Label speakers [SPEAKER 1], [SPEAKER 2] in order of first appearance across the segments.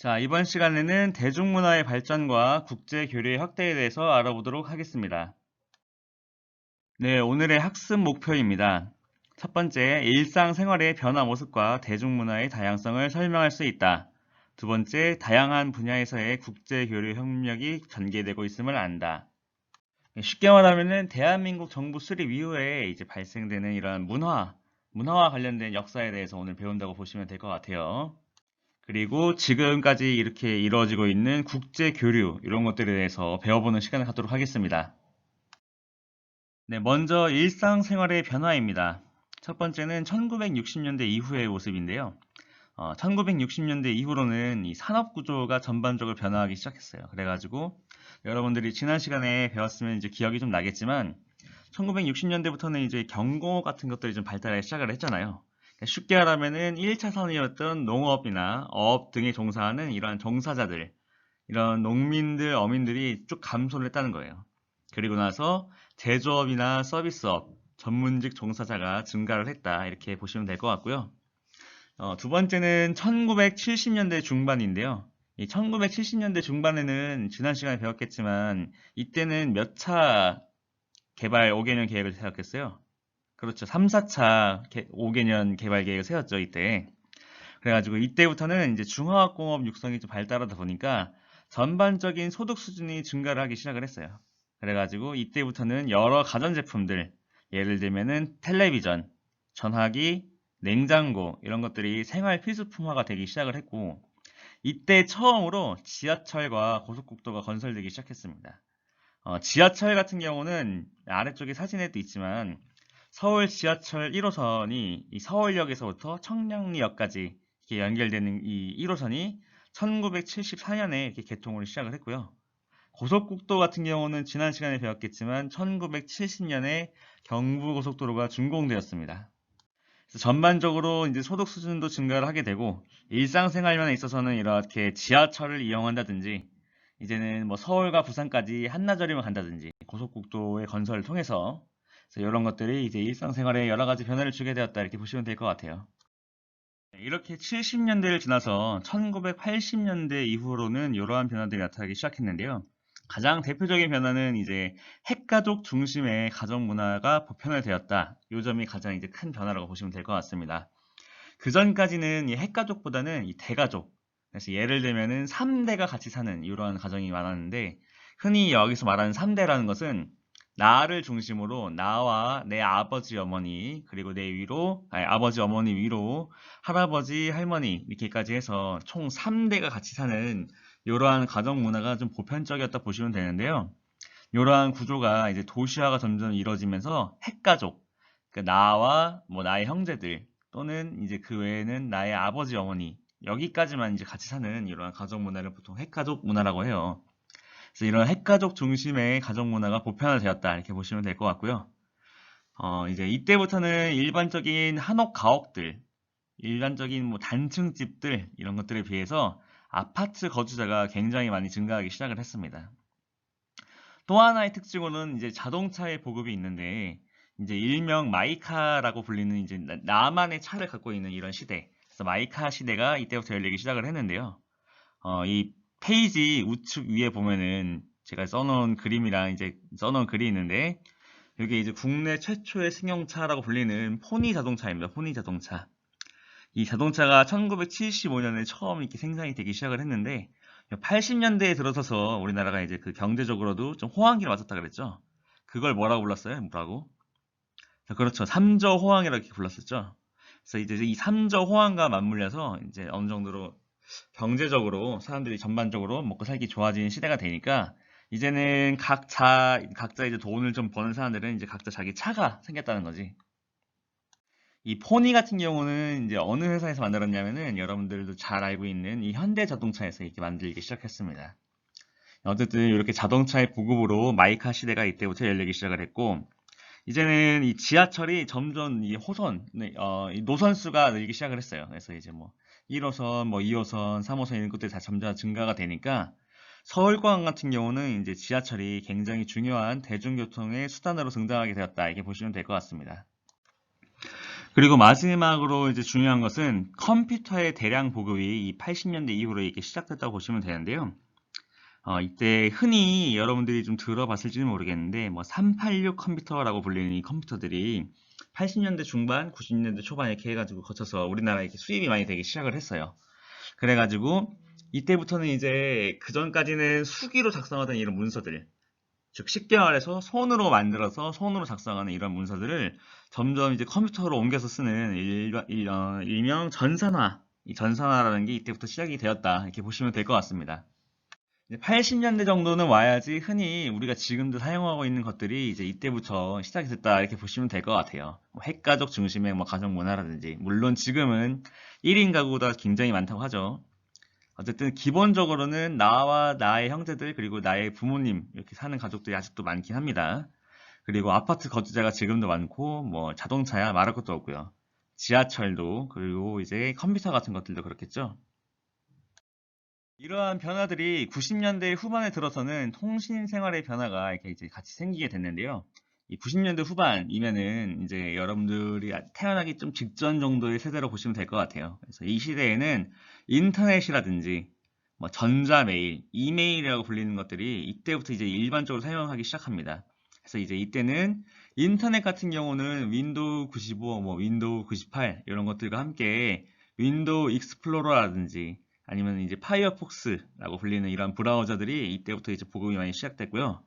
[SPEAKER 1] 자, 이번 시간에는 대중문화의 발전과 국제 교류의 확대에 대해서 알아보도록 하겠습니다. 네, 오늘의 학습 목표입니다. 첫 번째, 일상생활의 변화 모습과 대중문화의 다양성을 설명할 수 있다. 두 번째, 다양한 분야에서의 국제 교류 협력이 전개되고 있음을 안다. 쉽게 말하면은 대한민국 정부 수립 이후에 이제 발생되는 이런 문화와 관련된 역사에 대해서 오늘 배운다고 보시면 될 것 같아요. 그리고 지금까지 이렇게 이루어지고 있는 국제 교류 이런 것들에 대해서 배워보는 시간을 갖도록 하겠습니다. 네, 먼저 일상생활의 변화입니다. 첫 번째는 1960년대 이후의 모습인데요. 1960년대 이후로는 이 산업 구조가 전반적으로 변화하기 시작했어요. 그래가지고 여러분들이 지난 시간에 배웠으면 이제 기억이 좀 나겠지만 1960년대부터는 이제 경공업 같은 것들이 좀 발달하기 시작을 했잖아요. 쉽게 말하면은 1차 산업이었던 농업이나 어업 등에 종사하는 이러한 종사자들, 이런 농민들, 어민들이 쭉 감소를 했다는 거예요. 그리고 나서 제조업이나 서비스업, 전문직 종사자가 증가를 했다. 이렇게 보시면 될 것 같고요. 두 번째는 1970년대 중반인데요. 이 1970년대 중반에는 지난 시간에 배웠겠지만 이때는 몇 차 개발 5개년 계획을 세웠겠어요? 그렇죠. 3, 4차 5개년 개발 계획을 세웠죠, 이때. 그래가지고 이때부터는 이제 중화학공업 육성이 좀 발달하다 보니까 전반적인 소득 수준이 증가를 하기 시작을 했어요. 그래가지고 이때부터는 여러 가전제품들, 예를 들면은 텔레비전, 전화기, 냉장고 이런 것들이 생활 필수품화가 되기 시작을 했고 이때 처음으로 지하철과 고속국도가 건설되기 시작했습니다. 지하철 같은 경우는 아래쪽에 사진에도 있지만 서울 지하철 1호선이 이 서울역에서부터 청량리역까지 이렇게 연결되는 이 1호선이 1974년에 이렇게 개통을 시작을 했고요. 고속국도 같은 경우는 지난 시간에 배웠겠지만 1970년에 경부고속도로가 준공되었습니다. 그래서 전반적으로 이제 소득 수준도 증가를 하게 되고 일상생활면에 있어서는 이렇게 지하철을 이용한다든지 이제는 뭐 서울과 부산까지 한나절이면 간다든지 고속국도의 건설을 통해서 그래서 이런 것들이 이제 일상생활에 여러 가지 변화를 주게 되었다 이렇게 보시면 될 것 같아요. 이렇게 70년대를 지나서 1980년대 이후로는 이러한 변화들이 나타나기 시작했는데요. 가장 대표적인 변화는 이제 핵가족 중심의 가정 문화가 보편화되었다. 이 점이 가장 이제 큰 변화라고 보시면 될 것 같습니다. 그 전까지는 이 핵가족보다는 이 대가족. 그래서 예를 들면은 3대가 같이 사는 이러한 가정이 많았는데 흔히 여기서 말하는 3대라는 것은 나를 중심으로 나와 내 아버지 어머니 그리고 내 위로 아버지 어머니 위로 할아버지 할머니 이렇게까지 해서 총 3대가 같이 사는 이러한 가정 문화가 좀 보편적이었다 보시면 되는데요. 이러한 구조가 이제 도시화가 점점 이루어지면서 핵가족, 그러니까 나와 뭐 나의 형제들 또는 이제 그 외에는 나의 아버지 어머니 여기까지만 이제 같이 사는 이러한 가정 문화를 보통 핵가족 문화라고 해요. 그래서 이런 핵가족 중심의 가정 문화가 보편화되었다 이렇게 보시면 될 것 같고요. 이제 이때부터는 일반적인 한옥 가옥들, 일반적인 뭐 단층 집들 이런 것들에 비해서 아파트 거주자가 굉장히 많이 증가하기 시작을 했습니다. 또 하나의 특징으로는 이제 자동차의 보급이 있는데 이제 일명 마이카라고 불리는 이제 나만의 차를 갖고 있는 이런 시대. 그래서 마이카 시대가 이때부터 열리기 시작을 했는데요. 이 페이지 우측 위에 보면은 제가 써놓은 그림이랑 이제 써놓은 글이 있는데 이게 이제 국내 최초의 승용차라고 불리는 포니 자동차입니다. 포니 자동차. 이 자동차가 1975년에 처음 이렇게 생산이 되기 시작을 했는데 80년대에 들어서서 우리나라가 이제 그 경제적으로도 좀 호황기를 맞았다 그랬죠. 그걸 뭐라고 불렀어요? 뭐라고? 그렇죠. 삼저 호황이라고 이렇게 불렀었죠. 그래서 이제 이 삼저 호황과 맞물려서 이제 어느 정도로 경제적으로 사람들이 전반적으로 먹고 살기 좋아지는 시대가 되니까 이제는 각자 이제 돈을 좀 버는 사람들은 이제 각자 자기 차가 생겼다는 거지. 이 포니 같은 경우는 이제 어느 회사에서 만들었냐면은 여러분들도 잘 알고 있는 이 현대자동차에서 이렇게 만들기 시작했습니다. 어쨌든 이렇게 자동차의 보급으로 마이카 시대가 이때부터 열리기 시작을 했고 이제는 이 지하철이 점점 이 호선, 이 노선수가 늘기 시작을 했어요. 그래서 이제 뭐 1호선, 뭐 2호선, 3호선 이런 것들이 다 점점 증가가 되니까 서울권 같은 경우는 이제 지하철이 굉장히 중요한 대중교통의 수단으로 등장하게 되었다. 이렇게 보시면 될 것 같습니다. 그리고 마지막으로 이제 중요한 것은 컴퓨터의 대량 보급이 이 80년대 이후로 이렇게 시작됐다고 보시면 되는데요. 이때 흔히 여러분들이 좀 들어봤을지는 모르겠는데, 뭐 386 컴퓨터라고 불리는 이 컴퓨터들이 80년대 중반, 90년대 초반 이렇게 해가지고 거쳐서 우리나라에 이렇게 수입이 많이 되기 시작을 했어요. 그래가지고 이때부터는 이제 그 전까지는 수기로 작성하던 이런 문서들, 즉 쉽게 말해서 손으로 만들어서 손으로 작성하는 이런 문서들을 점점 이제 컴퓨터로 옮겨서 쓰는 일명 전산화, 이 전산화라는 게 이때부터 시작이 되었다 이렇게 보시면 될 것 같습니다. 이제 80년대 정도는 와야지 흔히 우리가 지금도 사용하고 있는 것들이 이제 이때부터 시작이 됐다 이렇게 보시면 될 것 같아요. 뭐 핵가족 중심의 뭐 가정 문화라든지, 물론 지금은 1인 가구가 굉장히 많다고 하죠. 어쨌든 기본적으로는 나와 나의 형제들 그리고 나의 부모님 이렇게 사는 가족들이 아직도 많긴 합니다. 그리고 아파트 거주자가 지금도 많고 뭐 자동차야 말할 것도 없고요. 지하철도 그리고 이제 컴퓨터 같은 것들도 그렇겠죠. 이러한 변화들이 90년대 후반에 들어서는 통신 생활의 변화가 이렇게 이제 같이 생기게 됐는데요. 이 90년대 후반이면은 이제 여러분들이 태어나기 좀 직전 정도의 세대로 보시면 될 것 같아요. 그래서 이 시대에는 인터넷이라든지 뭐 전자메일, 이메일이라고 불리는 것들이 이때부터 이제 일반적으로 사용하기 시작합니다. 그래서 이제 이때는 인터넷 같은 경우는 윈도우 95, 뭐 윈도우 98 이런 것들과 함께 윈도우 익스플로러라든지 아니면 이제 파이어폭스라고 불리는 이런 브라우저들이 이때부터 이제 보급이 많이 시작됐고요.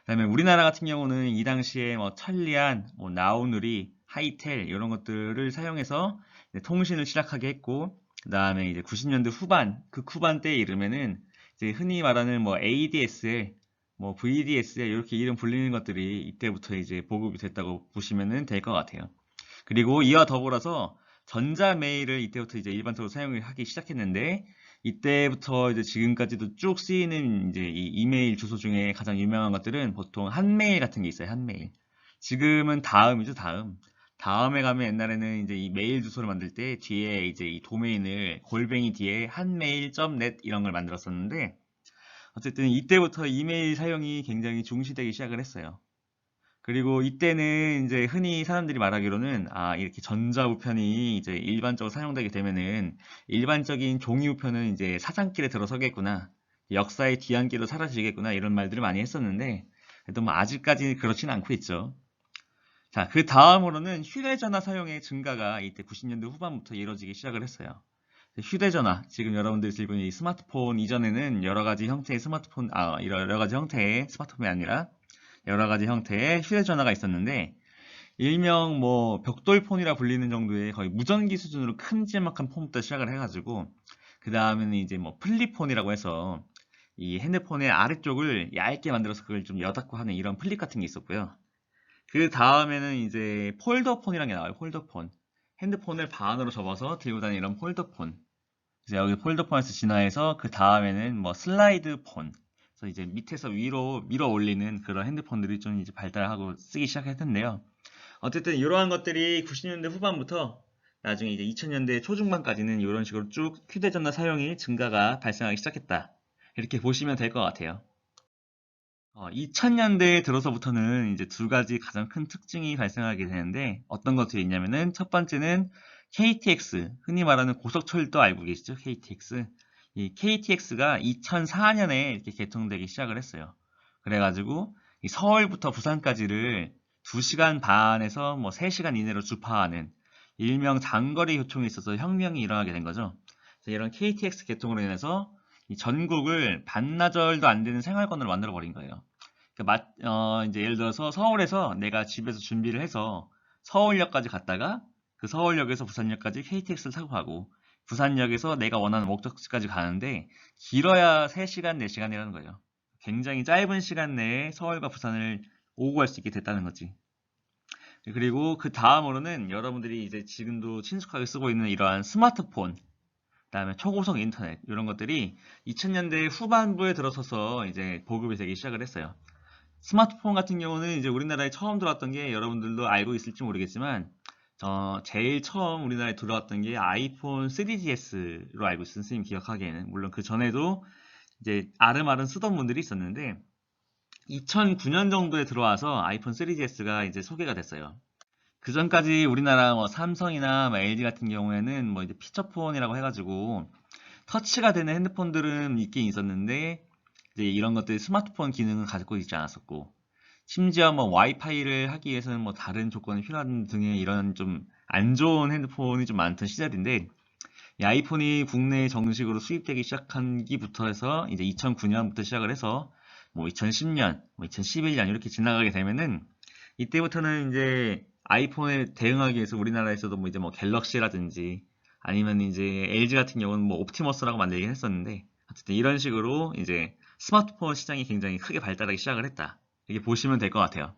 [SPEAKER 1] 그다음에 우리나라 같은 경우는 이 당시에 뭐 천리안, 뭐 나우누리, 하이텔 이런 것들을 사용해서 통신을 시작하게 했고, 그다음에 이제 90년대 후반, 후반대에 이르면은 이제 흔히 말하는 뭐 ADSL, 뭐 VDSL 이렇게 이름 불리는 것들이 이때부터 이제 보급이 됐다고 보시면 될 것 같아요. 그리고 이와 더불어서 전자메일을 이때부터 이제 일반적으로 사용을 하기 시작했는데, 이때부터 이제 지금까지도 쭉 쓰이는 이제 이 이메일 주소 중에 가장 유명한 것들은 보통 한메일 같은 게 있어요. 한메일. 지금은 다음이죠, 다음. 다음에 가면 옛날에는 이제 이 메일 주소를 만들 때 뒤에 이제 이 도메인을 골뱅이 뒤에 한메일.net 이런 걸 만들었었는데, 어쨌든 이때부터 이메일 사용이 굉장히 중시되기 시작을 했어요. 그리고 이때는 이제 흔히 사람들이 말하기로는 이렇게 전자우편이 이제 일반적으로 사용되게 되면은 일반적인 종이우편은 이제 사장길에 들어서겠구나, 역사의 뒤안길로 사라지겠구나 이런 말들을 많이 했었는데, 그래도 뭐 아직까지 그렇지는 않고 있죠. 자, 그 다음으로는 휴대전화 사용의 증가가 이때 90년대 후반부터 이루어지기 시작을 했어요. 휴대전화, 지금 여러분들이 들고 있는 이 스마트폰 이전에는 여러 가지 형태의 스마트폰, 여러 가지 형태의 스마트폰이 아니라 여러 가지 형태의 휴대전화가 있었는데, 일명 뭐 벽돌폰이라 불리는 정도의 거의 무전기 수준으로 큼지막한 폰부터 시작을 해가지고, 그 다음에는 이제 뭐 플립폰이라고 해서 이 핸드폰의 아래쪽을 얇게 만들어서 그걸 좀 여닫고 하는 이런 플립 같은 게 있었고요. 그 다음에는 이제 폴더폰이라는 게 나와요. 폴더폰. 핸드폰을 반으로 접어서 들고 다니는 이런 폴더폰. 그래서 여기 폴더폰에서 진화해서 그 다음에는 뭐 슬라이드폰. 그래서 이제 밑에서 위로 밀어 올리는 그런 핸드폰들이 좀 이제 발달하고 쓰기 시작했는데요. 어쨌든 이러한 것들이 90년대 후반부터 나중에 이제 2000년대 초중반까지는 이런 식으로 쭉 휴대전화 사용이 증가가 발생하기 시작했다. 이렇게 보시면 될 것 같아요. 2000년대에 들어서부터는 이제 두 가지 가장 큰 특징이 발생하게 되는데, 어떤 것들이 있냐면은 첫 번째는 KTX, 흔히 말하는 고속철도 알고 계시죠? KTX. 이 KTX가 2004년에 이렇게 개통되기 시작을 했어요. 그래가지고 이 서울부터 부산까지를 2시간 반에서 뭐 3시간 이내로 주파하는 일명 장거리 교통에 있어서 혁명이 일어나게 된 거죠. 그래서 이런 KTX 개통으로 인해서 이 전국을 반나절도 안 되는 생활권으로 만들어 버린 거예요. 그러니까 이제 예를 들어서 서울에서 내가 집에서 준비를 해서 서울역까지 갔다가 그 서울역에서 부산역까지 KTX를 타고 가고, 부산역에서 내가 원하는 목적지까지 가는데 길어야 3시간, 4시간이라는 거예요. 굉장히 짧은 시간 내에 서울과 부산을 오고 갈 수 있게 됐다는 거지. 그리고 그 다음으로는 여러분들이 이제 지금도 친숙하게 쓰고 있는 이러한 스마트폰, 그다음에 초고속 인터넷 이런 것들이 2000년대 후반부에 들어서서 이제 보급이 되기 시작을 했어요. 스마트폰 같은 경우는 이제 우리나라에 처음 들어왔던 게 여러분들도 알고 있을지 모르겠지만, 제일 처음 우리나라에 들어왔던 게 아이폰 3GS로 알고 있어요. 선생님 기억하기에는. 물론 그 전에도 이제 아름아름 쓰던 분들이 있었는데, 2009년 정도에 들어와서 아이폰 3GS가 이제 소개가 됐어요. 그 전까지 우리나라 뭐 삼성이나 뭐 LG 같은 경우에는 뭐 이제 피처폰이라고 해가지고 터치가 되는 핸드폰들은 있긴 있었는데 이제 이런 것들 스마트폰 기능을 가지고 있지 않았었고 심지어 뭐 와이파이를 하기 위해서는 뭐 다른 조건이 필요한 등의 이런 좀 안 좋은 핸드폰이 좀 많던 시절인데 이 아이폰이 국내에 정식으로 수입되기 시작한 기부터 해서 이제 2009년부터 시작을 해서 뭐 2010년, 뭐 2011년 이렇게 지나가게 되면은 이때부터는 이제 아이폰에 대응하기 위해서 우리나라에서도 뭐 이제 뭐 갤럭시라든지 아니면 이제 LG 같은 경우는 뭐 옵티머스라고 만들긴 했었는데 어쨌든 이런 식으로 이제 스마트폰 시장이 굉장히 크게 발달하기 시작을 했다. 이렇게 보시면 될 것 같아요.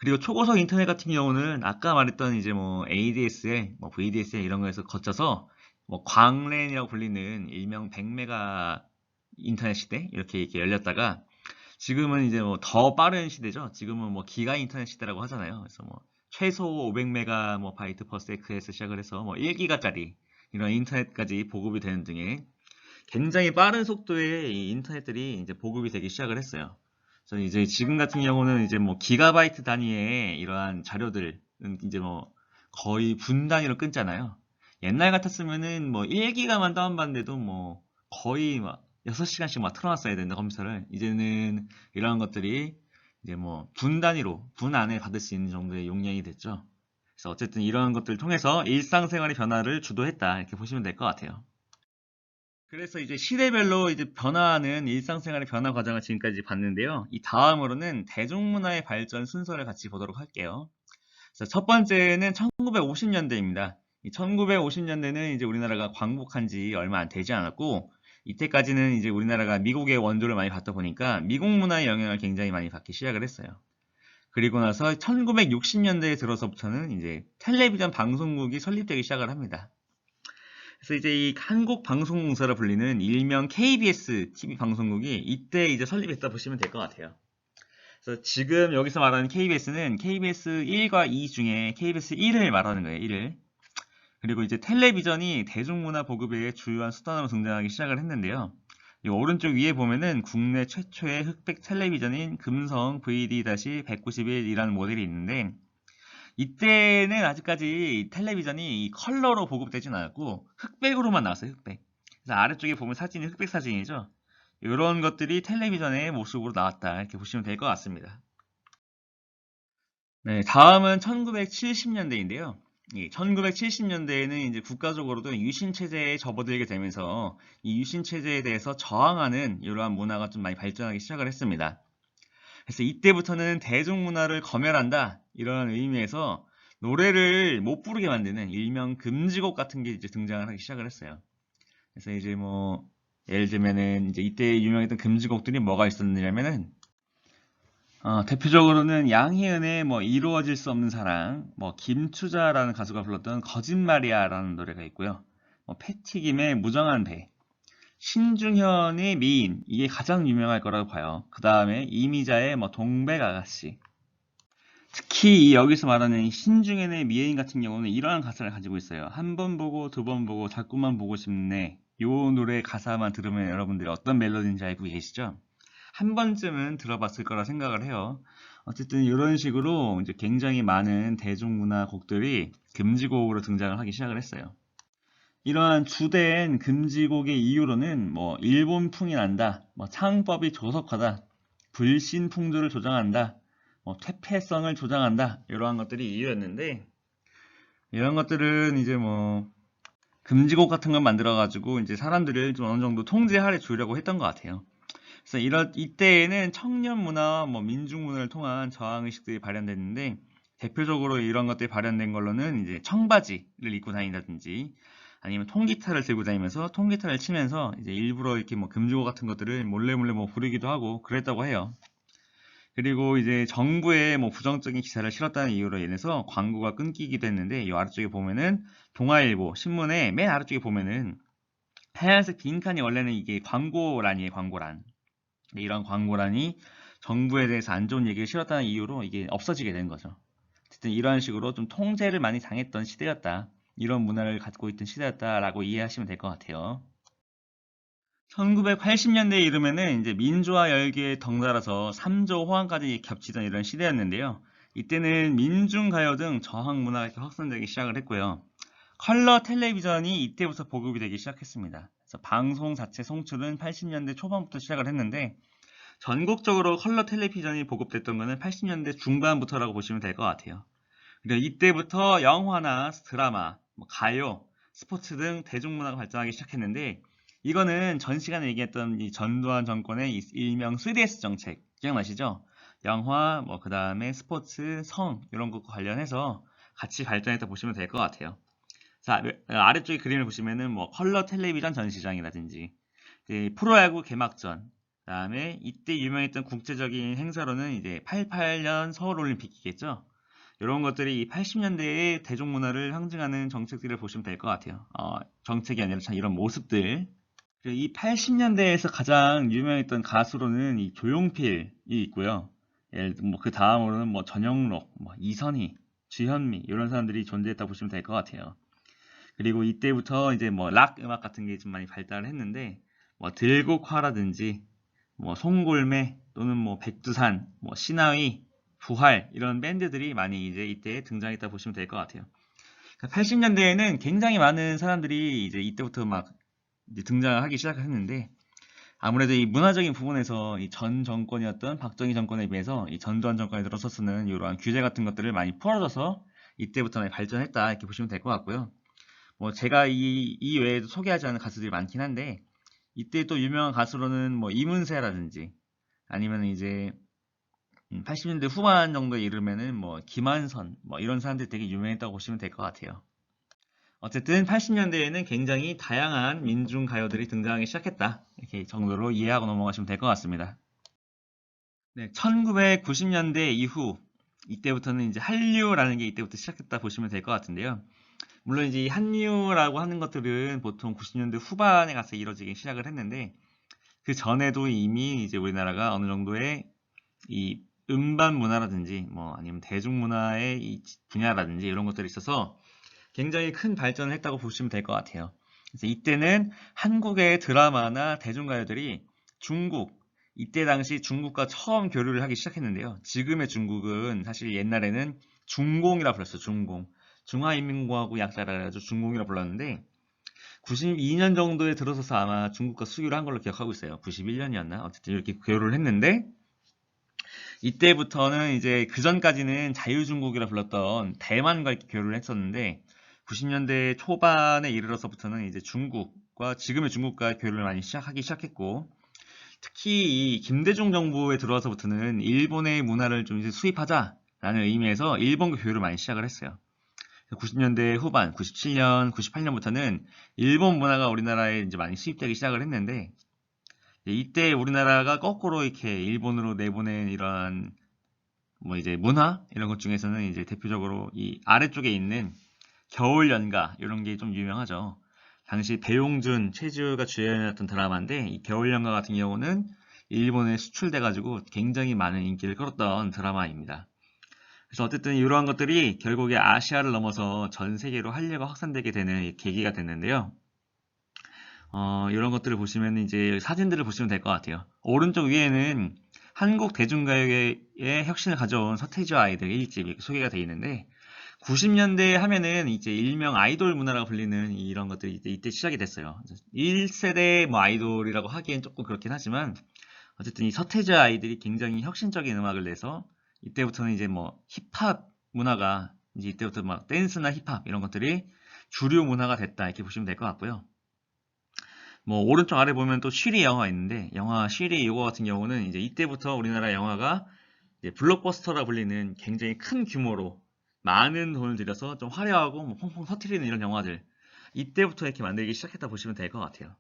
[SPEAKER 1] 그리고 초고속 인터넷 같은 경우는 아까 말했던 이제 뭐 ADSL, 뭐 VDSL 이런 거에서 거쳐서 뭐 광랜이라고 불리는 일명 100메가 인터넷 시대 이렇게 열렸다가 지금은 이제 뭐 더 빠른 시대죠. 지금은 뭐 기가 인터넷 시대라고 하잖아요. 그래서 뭐 최소 500메가 뭐 바이트 퍼 세크에서 시작을 해서 뭐 1기가짜리 이런 인터넷까지 보급이 되는 등의 굉장히 빠른 속도의 이 인터넷들이 이제 보급이 되기 시작을 했어요. 그래서 이제 지금 같은 경우는 이제 뭐 기가바이트 단위의 이러한 자료들은 이제 뭐 거의 분 단위로 끊잖아요. 옛날 같았으면은 뭐 1기가만 다운받는데도 뭐 거의 막 6시간씩 막 틀어놨어야 되는데 컴퓨터를 이제는 이런 것들이 이제 뭐 분 단위로 분 안에 받을 수 있는 정도의 용량이 됐죠. 그래서 어쨌든 이런 것들을 통해서 일상생활의 변화를 주도했다 이렇게 보시면 될 것 같아요. 그래서 이제 시대별로 이제 변화하는 일상생활의 변화 과정을 지금까지 봤는데요. 이 다음으로는 대중문화의 발전 순서를 같이 보도록 할게요. 그래서 첫 번째는 1950년대입니다. 이 1950년대는 이제 우리나라가 광복한 지 얼마 안 되지 않았고, 이때까지는 이제 우리나라가 미국의 원조를 많이 받다 보니까 미국 문화의 영향을 굉장히 많이 받기 시작을 했어요. 그리고 나서 1960년대에 들어서부터는 이제 텔레비전 방송국이 설립되기 시작을 합니다. 그래서 이제 이 한국방송공사로 불리는 일명 KBS TV 방송국이 이때 이제 설립했다 보시면 될 것 같아요. 그래서 지금 여기서 말하는 KBS는 KBS 1과 2 중에 KBS 1을 말하는 거예요, 1을. 그리고 이제 텔레비전이 대중문화 보급의 주요한 수단으로 등장하기 시작을 했는데요. 이 오른쪽 위에 보면은 국내 최초의 흑백 텔레비전인 금성 VD-191이라는 모델이 있는데 이때는 아직까지 텔레비전이 이 컬러로 보급되진 않았고 흑백으로만 나왔어요. 흑백. 그래서 아래쪽에 보면 사진이 흑백 사진이죠. 이런 것들이 텔레비전의 모습으로 나왔다 이렇게 보시면 될 것 같습니다. 네, 다음은 1970년대인데요. 이 1970년대에는 이제 국가적으로도 유신 체제에 접어들게 되면서 이 유신 체제에 대해서 저항하는 이러한 문화가 좀 많이 발전하기 시작을 했습니다. 그래서 이때부터는 대중문화를 검열한다 이런 의미에서 노래를 못 부르게 만드는 일명 금지곡 같은 게 이제 등장을 하기 시작을 했어요. 그래서 이제 뭐 예를 들면은 이제 이때 유명했던 금지곡들이 뭐가 있었느냐면은 대표적으로는 양희은의 뭐 이루어질 수 없는 사랑, 뭐 김추자라는 가수가 불렀던 거짓말이야라는 노래가 있고요. 뭐 패티김의 무정한 배, 신중현의 미인 이게 가장 유명할 거라고 봐요. 그 다음에 이미자의 뭐 동백아가씨. 특히 이 여기서 말하는 이 신중현의 미인 같은 경우는 이러한 가사를 가지고 있어요. 한 번 보고 두 번 보고 자꾸만 보고 싶네. 요 노래 가사만 들으면 여러분들이 어떤 멜로디인지 알고 계시죠? 한 번쯤은 들어봤을 거라 생각을 해요. 어쨌든 이런 식으로 이제 굉장히 많은 대중문화 곡들이 금지곡으로 등장을 하기 시작을 했어요. 이러한 주된 금지곡의 이유로는 뭐 일본풍이 난다, 뭐 창법이 조석하다, 불신풍조를 조장한다, 뭐 퇴폐성을 조장한다 이러한 것들이 이유였는데 이런 것들은 이제 뭐 금지곡 같은 걸 만들어 가지고 이제 사람들을 좀 어느 정도 통제하려 주려고 했던 것 같아요. 그래서 이때에는 청년 문화와 뭐 민중 문화를 통한 저항 의식들이 발현됐는데 대표적으로 이런 것들이 발현된 걸로는 이제 청바지를 입고 다닌다든지 아니면 통기타를 들고 다니면서 통기타를 치면서 이제 일부러 이렇게 뭐 금지곡 같은 것들을 몰래 뭐 부르기도 하고 그랬다고 해요. 그리고 이제 정부의 뭐 부정적인 기사를 실었다는 이유로 인해서 광고가 끊기기도 했는데 이 아래쪽에 보면은 동아일보 신문에 맨 아래쪽에 보면은 하얀색 빈칸이 원래는 이게 광고란이에요, 광고란. 근데 이런 광고란이 정부에 대해서 안 좋은 얘기를 실었다는 이유로 이게 없어지게 된 거죠. 어쨌든 이런 식으로 좀 통제를 많이 당했던 시대였다. 이런 문화를 갖고 있던 시대였다라고 이해하시면 될 것 같아요. 1980년대에 이르면은 이제 민주화 열기에 덩달아서 3조 호황까지 겹치던 이런 시대였는데요. 이때는 민중가요 등 저항문화가 이렇게 확산되기 시작을 했고요. 컬러 텔레비전이 이때부터 보급이 되기 시작했습니다. 그래서 방송 자체 송출은 80년대 초반부터 시작을 했는데 전국적으로 컬러 텔레비전이 보급됐던 것은 80년대 중반부터라고 보시면 될 것 같아요. 그리고 이때부터 영화나 드라마, 가요, 스포츠 등 대중문화가 발전하기 시작했는데 이거는 전 시간에 얘기했던 이 전두환 정권의 일명 3DS 정책 기억나시죠? 영화, 그 다음에 스포츠, 성 이런 것과 관련해서 같이 발전했다 보시면 될 것 같아요. 자, 아래쪽에 그림을 보시면은 컬러 텔레비전 전시장이라든지 프로야구 개막전, 그다음에 이때 유명했던 국제적인 행사로는 이제 88년 서울 올림픽이겠죠. 이런 것들이 이 80년대의 대중문화를 상징하는 정책들을 보시면 될 것 같아요. 정책이 아니라 참 이런 모습들. 이 80년대에서 가장 유명했던 가수로는 이 조용필이 있고요. 예를 들어 그 다음으로는 전영록, 이선희, 주현미 이런 사람들이 존재했다고 보시면 될 것 같아요. 그리고 이때부터 이제 락 음악 같은 게 좀 많이 발달을 했는데 들국화라든지 송골매 또는 백두산, 신화위, 부활 이런 밴드들이 많이 이제 이때 등장했다 보시면 될 것 같아요. 80년대에는 굉장히 많은 사람들이 이제 이때부터 이제 등장하기 시작했는데 아무래도 이 문화적인 부분에서 이 전 정권이었던 박정희 정권에 비해서 이 전두환 정권에 들어서서는 이러한 규제 같은 것들을 많이 풀어져서 이때부터 많이 발전했다 이렇게 보시면 될 것 같고요. 제가 이 외에도 소개하지 않은 가수들이 많긴 한데 이때 또 유명한 가수로는 이문세라든지 아니면 이제 80년대 후반 정도에 이르면은 김한선 이런 사람들이 되게 유명했다고 보시면 될 것 같아요. 어쨌든 80년대에는 굉장히 다양한 민중 가요들이 등장하기 시작했다. 이렇게 정도로 이해하고 넘어가시면 될 것 같습니다. 네, 1990년대 이후 이때부터는 이제 한류라는 게 이때부터 시작했다 보시면 될 것 같은데요. 물론 이제 이 한류라고 하는 것들은 보통 90년대 후반에 가서 이루어지기 시작을 했는데 그 전에도 이미 이제 우리나라가 어느 정도의 이 음반 문화라든지 아니면 대중문화의 이 분야라든지 이런 것들이 있어서 굉장히 큰 발전을 했다고 보시면 될 것 같아요. 그래서 이때는 한국의 드라마나 대중가요들이 이때 당시 중국과 처음 교류를 하기 시작했는데요. 지금의 중국은 사실 옛날에는 중공이라 불렀어요. 중공. 중화인민공화국 약자라 해가지고 중공이라 불렀는데 92년 정도에 들어서서 아마 중국과 수교를 한 걸로 기억하고 있어요. 91년이었나? 어쨌든 이렇게 교류를 했는데 이때부터는 이제 그 전까지는 자유중국이라 불렀던 대만과 이렇게 교류를 했었는데 90년대 초반에 이르러서부터는 이제 중국과 지금의 중국과 교류를 많이 하기 시작했고 특히 이 김대중 정부에 들어와서부터는 일본의 문화를 좀 이제 수입하자라는 의미에서 일본과 교류를 많이 시작을 했어요. 90년대 후반, 97년, 98년부터는 일본 문화가 우리나라에 이제 많이 수입되기 시작을 했는데 이때 우리나라가 거꾸로 이렇게 일본으로 내보낸 이러한 이제 문화 이런 것 중에서는 이제 대표적으로 이 아래쪽에 있는 겨울 연가 이런 게 좀 유명하죠. 당시 배용준, 최지우가 주연이었던 드라마인데 이 겨울 연가 같은 경우는 일본에 수출돼 가지고 굉장히 많은 인기를 끌었던 드라마입니다. 그래서 어쨌든 이러한 것들이 결국에 아시아를 넘어서 전 세계로 한류가 확산되게 되는 계기가 됐는데요. 이런 것들을 보시면 이제 사진들을 보시면 될 것 같아요. 오른쪽 위에는 한국 대중가요의 혁신을 가져온 서태지와 아이들 1집이 소개가 되어 있는데 90년대 하면은 이제 일명 아이돌 문화라고 불리는 이런 것들이 이때 시작이 됐어요. 1세대 아이돌이라고 하기엔 조금 그렇긴 하지만 어쨌든 이 서태지와 아이들이 굉장히 혁신적인 음악을 내서 이때부터는 이제 힙합 문화가 이제 이때부터 댄스나 힙합 이런 것들이 주류 문화가 됐다 이렇게 보시면 될 것 같고요. 오른쪽 아래 보면 또 쉬리 영화 있는데 영화 쉬리 이거 같은 경우는 이제 이때부터 우리나라 영화가 이제 블록버스터라 불리는 굉장히 큰 규모로 많은 돈을 들여서 좀 화려하고 펑펑 터트리는 이런 영화들 이때부터 이렇게 만들기 시작했다 보시면 될 것 같아요.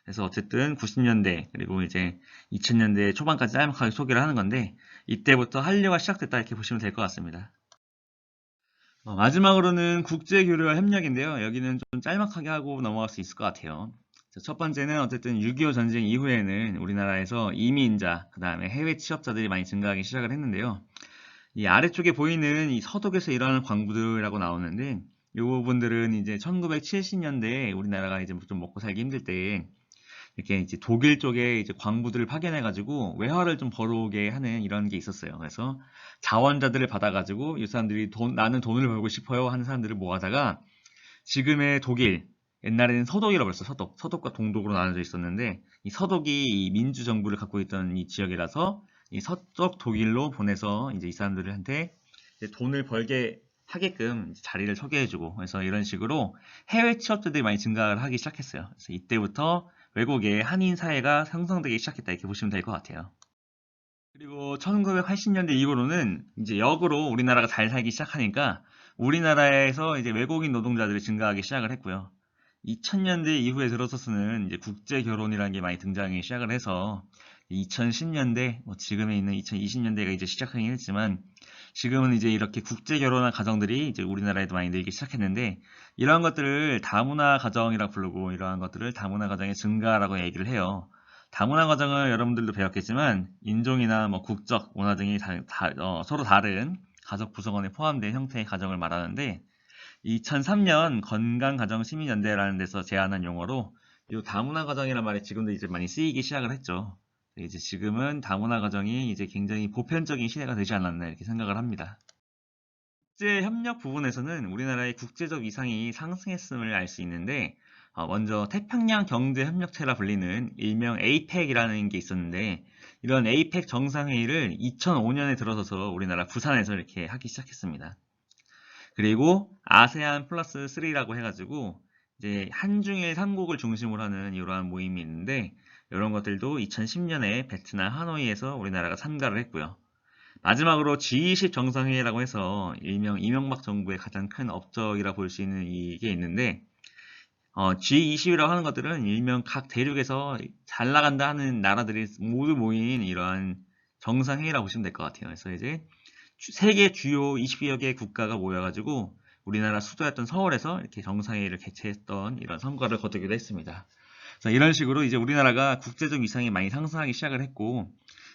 [SPEAKER 1] 그래서 어쨌든 90년대 그리고 이제 2000년대 초반까지 짤막하게 소개를 하는 건데 이때부터 한류가 시작됐다 이렇게 보시면 될 것 같습니다. 마지막으로는 국제교류와 협력인데요. 여기는 좀 짤막하게 하고 넘어갈 수 있을 것 같아요. 첫 번째는 어쨌든 6.25 전쟁 이후에는 우리나라에서 이민자, 그 다음에 해외 취업자들이 많이 증가하기 시작을 했는데요. 이 아래쪽에 보이는 이 서독에서 일하는 광부들이라고 나오는데 이 부분들은 이제 1970년대에 우리나라가 이제 좀 먹고 살기 힘들 때 이렇게 이제 독일 쪽에 이제 광부들을 파견해가지고 외화를 좀 벌어오게 하는 이런 게 있었어요. 그래서 자원자들을 받아가지고 이 사람들이 나는 돈을 벌고 싶어요 하는 사람들을 모아다가 지금의 독일, 옛날에는 서독이라고 했어요. 서독과 동독으로 나눠져 있었는데 이 서독이 이 민주 정부를 갖고 있던 이 지역이라서 이 서쪽 독일로 보내서 이제 이 사람들한테 이제 돈을 벌게 하게끔 이제 자리를 소개해주고, 그래서 이런 식으로 해외 취업자들이 많이 증가를 하기 시작했어요. 그래서 이때부터 외국의 한인 사회가 형성되기 시작했다, 이렇게 보시면 될 것 같아요. 그리고 1980년대 이후로는 이제 역으로 우리나라가 잘 살기 시작하니까 우리나라에서 이제 외국인 노동자들이 증가하기 시작을 했고요. 2000년대 이후에 들어서서는 이제 국제 결혼이라는 게 많이 등장하기 시작을 해서 2010년대, 뭐 지금에 있는 2020년대가 이제 시작하긴 했지만 지금은 이제 이렇게 국제 결혼한 가정들이 이제 우리나라에도 많이 늘기 시작했는데, 이러한 것들을 다문화 가정이라고 부르고 이러한 것들을 다문화 가정의 증가라고 얘기를 해요. 다문화 가정을 여러분들도 배웠겠지만 인종이나 뭐 국적, 문화 등이 서로 다른 가족 구성원에 포함된 형태의 가정을 말하는데, 2003년 건강가정시민연대라는 데서 제안한 용어로 이 다문화 가정이란 말이 지금도 이제 많이 쓰이기 시작을 했죠. 이제 지금은 다문화 가정이 이제 굉장히 보편적인 시대가 되지 않았나 이렇게 생각을 합니다. 국제 협력 부분에서는 우리나라의 국제적 위상이 상승했음을 알 수 있는데, 먼저 태평양 경제 협력체라 불리는 일명 에이펙이라는 게 있었는데, 이런 에이펙 정상회의를 2005년에 들어서서 우리나라 부산에서 이렇게 하기 시작했습니다. 그리고 아세안 플러스 3라고 해가지고 이제 한중일 3국을 중심으로 하는 이러한 모임이 있는데, 이런 것들도 2010년에 베트남 하노이에서 우리나라가 참가를 했고요. 마지막으로 G20 정상회의라고 해서 일명 이명박 정부의 가장 큰 업적이라 볼 수 있는 이게 있는데, G20이라고 하는 것들은 일명 각 대륙에서 잘 나간다 하는 나라들이 모두 모인 이러한 정상회의라고 보시면 될 것 같아요. 그래서 이제 세계 주요 20여 개 국가가 모여가지고 우리나라 수도였던 서울에서 이렇게 정상회의를 개최했던 이런 성과를 거두기도 했습니다. 그래서 이런 식으로 이제 우리나라가 국제적 위상이 많이 상승하기 시작을 했고,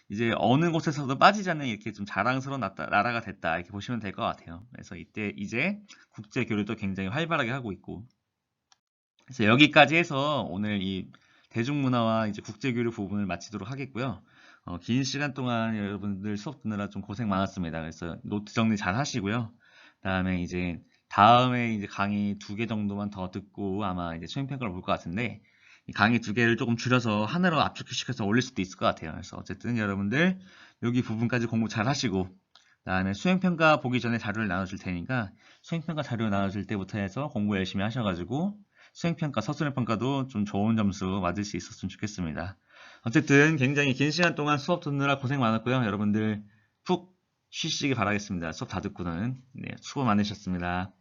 [SPEAKER 1] 이제 어느 곳에서도 빠지지 않는 이렇게 좀 자랑스러운 나라가 됐다, 이렇게 보시면 될 것 같아요. 그래서 이때 이제 국제 교류도 굉장히 활발하게 하고 있고, 그래서 여기까지 해서 오늘 이 대중문화와 이제 국제 교류 부분을 마치도록 하겠고요. 긴 시간 동안 여러분들 수업 듣느라 좀 고생 많았습니다. 그래서 노트 정리 잘 하시고요. 다음에 이제 다음에 이제 강의 2개 정도만 더 듣고 아마 이제 수행평가를 볼 것 같은데, 이 강의 2개를 조금 줄여서 하나로 압축시켜서 올릴 수도 있을 것 같아요. 그래서 어쨌든 여러분들 여기 부분까지 공부 잘 하시고, 그다음에 수행평가 보기 전에 자료를 나눠줄 테니까 수행평가 자료 나눠줄 때부터 해서 공부 열심히 하셔가지고 수행평가, 서술형평가도 좀 좋은 점수 맞을 수 있었으면 좋겠습니다. 어쨌든 굉장히 긴 시간 동안 수업 듣느라 고생 많았고요. 여러분들 푹 쉬시기 바라겠습니다. 수업 다 듣고는. 네, 수고 많으셨습니다.